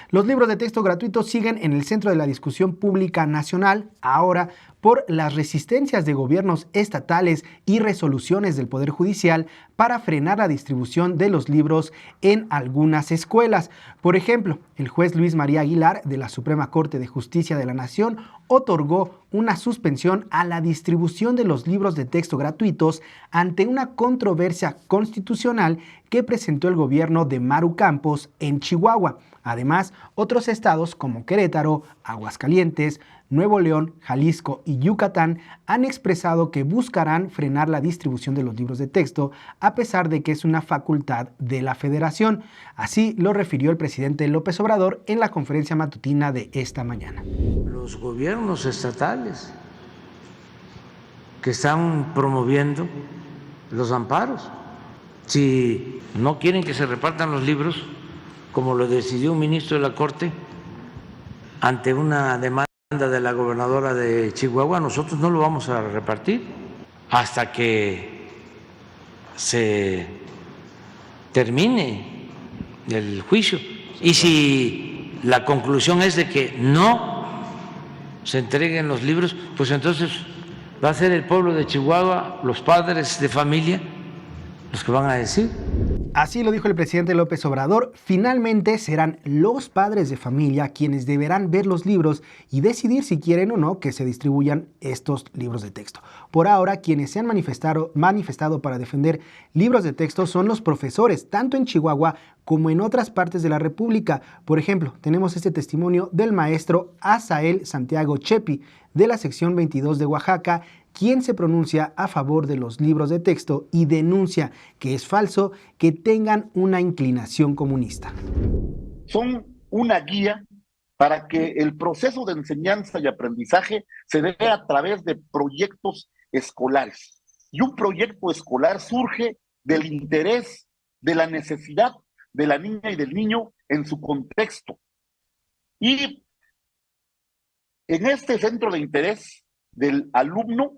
Los libros de texto gratuitos siguen en el centro de la discusión pública nacional, ahora por las resistencias de gobiernos estatales y resoluciones del Poder Judicial para frenar la distribución de los libros en algunas escuelas. Por ejemplo, el juez Luis María Aguilar de la Suprema Corte de Justicia de la Nación otorgó una suspensión a la distribución de los libros de texto gratuitos ante una controversia constitucional que presentó el gobierno de Maru Campos en Chihuahua. Además, otros estados como Querétaro, Aguascalientes, Nuevo León, Jalisco y Yucatán han expresado que buscarán frenar la distribución de los libros de texto, a pesar de que es una facultad de la Federación. Así lo refirió el presidente López Obrador en la conferencia matutina de esta mañana. Los gobiernos estatales que están promoviendo los amparos, si no quieren que se repartan los libros, como lo decidió un ministro de la Corte ante una demanda de la gobernadora de Chihuahua, nosotros no lo vamos a repartir hasta que se termine el juicio. Y si la conclusión es de que no se entreguen los libros, pues entonces va a ser el pueblo de Chihuahua, los padres de familia, los que van a decir. Así lo dijo el presidente López Obrador. Finalmente serán los padres de familia quienes deberán ver los libros y decidir si quieren o no que se distribuyan estos libros de texto. Por ahora, quienes se han manifestado para defender libros de texto son los profesores, tanto en Chihuahua como en otras partes de la República. Por ejemplo, tenemos este testimonio del maestro Asael Santiago Chepi, de la sección 22 de Oaxaca, quien se pronuncia a favor de los libros de texto y denuncia que es falso que tengan una inclinación comunista. Son una guía para que el proceso de enseñanza y aprendizaje se dé a través de proyectos escolares. Y un proyecto escolar surge del interés, de la necesidad de la niña y del niño en su contexto. Y en este centro de interés del alumno,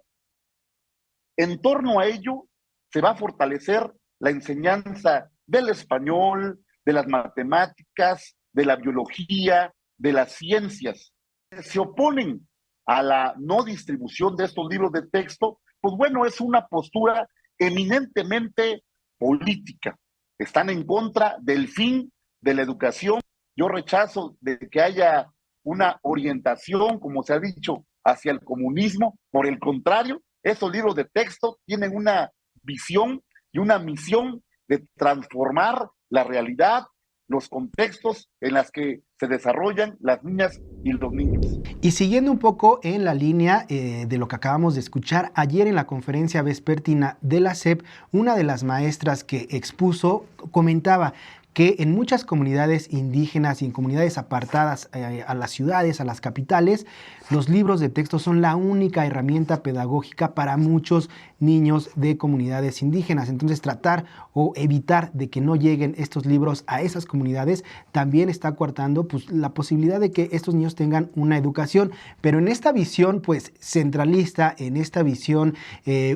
en torno a ello se va a fortalecer la enseñanza del español, de las matemáticas, de la biología, de las ciencias. Se oponen a la no distribución de estos libros de texto, pues bueno, es una postura eminentemente política. Están en contra del fin de la educación. Yo rechazo de que haya una orientación, como se ha dicho, hacia el comunismo. Por el contrario, estos libros de texto tienen una visión y una misión de transformar la realidad, los contextos en los que se desarrollan las niñas y los niños. Y siguiendo un poco en la línea de lo que acabamos de escuchar, ayer en la conferencia vespertina de la SEP, una de las maestras que expuso comentaba que en muchas comunidades indígenas y en comunidades apartadas a las ciudades, a las capitales, los libros de texto son la única herramienta pedagógica para muchos niños de comunidades indígenas. Entonces, tratar o evitar de que no lleguen estos libros a esas comunidades también está coartando pues, la posibilidad de que estos niños tengan una educación. Pero en esta visión pues, centralista, en esta visión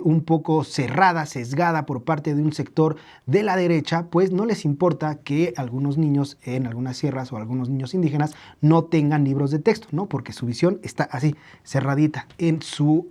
un poco cerrada, sesgada por parte de un sector de la derecha, pues no les importa que algunos niños en algunas sierras o algunos niños indígenas no tengan libros de texto, ¿no? Porque su visión está así, cerradita en su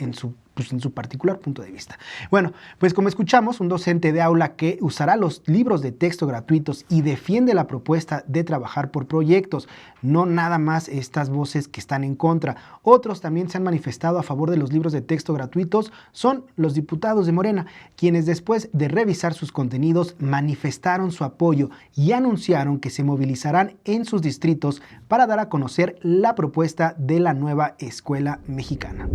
particular punto de vista. Bueno, pues como escuchamos, un docente de aula que usará los libros de texto gratuitos y defiende la propuesta de trabajar por proyectos, no nada más estas voces que están en contra. Otros también se han manifestado a favor de los libros de texto gratuitos, son los diputados de Morena, quienes después de revisar sus contenidos manifestaron su apoyo y anunciaron que se movilizarán en sus distritos para dar a conocer la propuesta de la nueva escuela mexicana.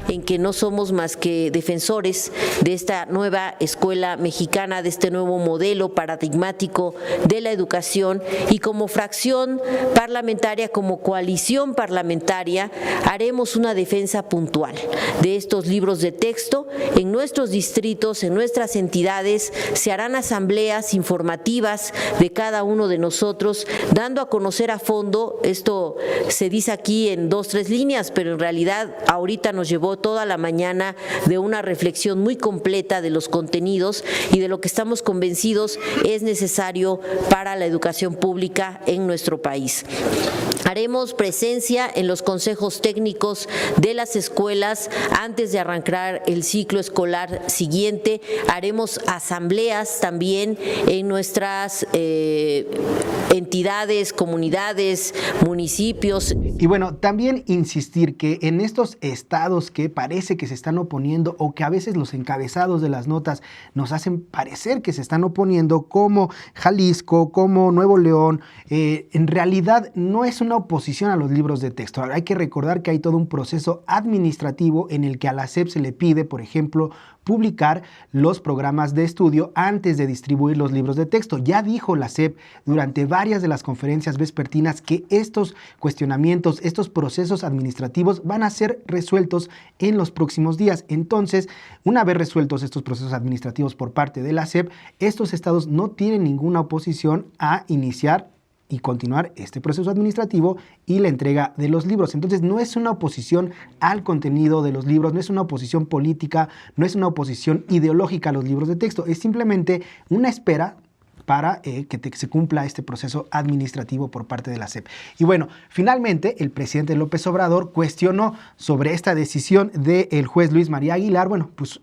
En que no somos más que defensores de esta nueva escuela mexicana, de este nuevo modelo paradigmático de la educación, y como fracción parlamentaria, como coalición parlamentaria, haremos una defensa puntual de estos libros de texto. En nuestros distritos, en nuestras entidades, se harán asambleas informativas de cada uno de nosotros, dando a conocer a fondo. Esto se dice aquí en 2, 3 líneas, pero en realidad ahorita nos llevó toda la mañana semana de una reflexión muy completa de los contenidos y de lo que estamos convencidos es necesario para la educación pública en nuestro país. Haremos presencia en los consejos técnicos de las escuelas antes de arrancar el ciclo escolar siguiente. Haremos asambleas también en nuestras entidades, comunidades, municipios. Y bueno, también insistir que en estos estados que parece que se están oponiendo o que a veces los encabezados de las notas nos hacen parecer que se están oponiendo, como Jalisco, como Nuevo León, en realidad no es una oposición a los libros de texto. Hay que recordar que hay todo un proceso administrativo en el que a la SEP se le pide, por ejemplo, publicar los programas de estudio antes de distribuir los libros de texto. Ya dijo la SEP durante varias de las conferencias vespertinas que estos cuestionamientos, estos procesos administrativos van a ser resueltos en los próximos días. Entonces, una vez resueltos estos procesos administrativos por parte de la SEP, estos estados no tienen ninguna oposición a iniciar y continuar este proceso administrativo y la entrega de los libros. Entonces no es una oposición al contenido de los libros, no es una oposición política, no es una oposición ideológica a los libros de texto, es simplemente una espera para que se cumpla este proceso administrativo por parte de la SEP. Y bueno, finalmente el presidente López Obrador cuestionó sobre esta decisión del juez Luis María Aguilar, bueno, pues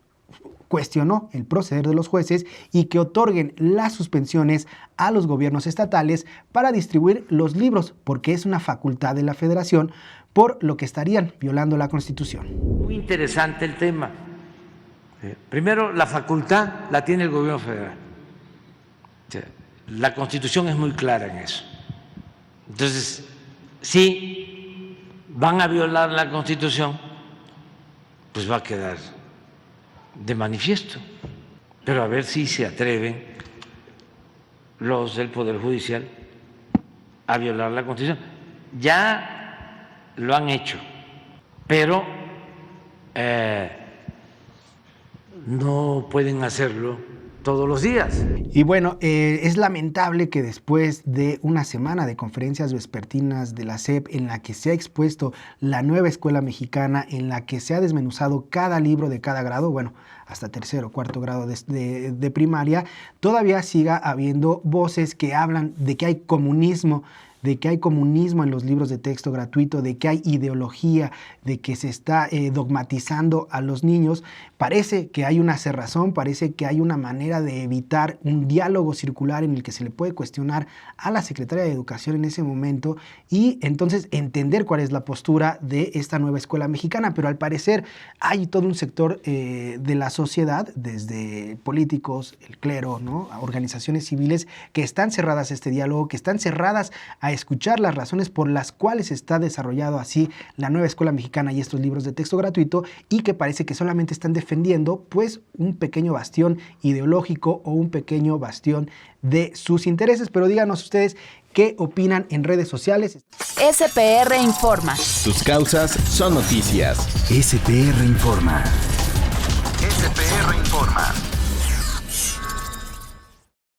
cuestionó el proceder de los jueces y que otorguen las suspensiones a los gobiernos estatales para distribuir los libros, porque es una facultad de la Federación, por lo que estarían violando la Constitución. Muy interesante el tema. Primero, la facultad la tiene el gobierno federal. La Constitución es muy clara en eso. Entonces, si van a violar la Constitución, pues va a quedar de manifiesto, pero a ver si se atreven los del Poder Judicial a violar la Constitución. Ya lo han hecho, pero no pueden hacerlo todos los días. Y bueno, es lamentable que después de una semana de conferencias vespertinas de la SEP en la que se ha expuesto la nueva escuela mexicana, en la que se ha desmenuzado cada libro de cada grado, bueno, hasta tercero o cuarto grado de primaria, todavía siga habiendo voces que hablan de que hay comunismo, en los libros de texto gratuito, de que hay ideología, de que se está dogmatizando a los niños. Parece que hay una cerrazón, parece que hay una manera de evitar un diálogo circular en el que se le puede cuestionar a la Secretaría de Educación en ese momento y entonces entender cuál es la postura de esta nueva escuela mexicana. Pero al parecer hay todo un sector de la sociedad, desde políticos, el clero, ¿no?, a organizaciones civiles, que están cerradas a este diálogo, que están cerradas a escuchar las razones por las cuales está desarrollado así la nueva escuela mexicana y estos libros de texto gratuito, y que parece que solamente están defendiendo pues un pequeño bastión ideológico o un pequeño bastión de sus intereses. Pero díganos ustedes qué opinan en redes sociales. SPR Informa. Tus causas son noticias. SPR Informa. SPR Informa.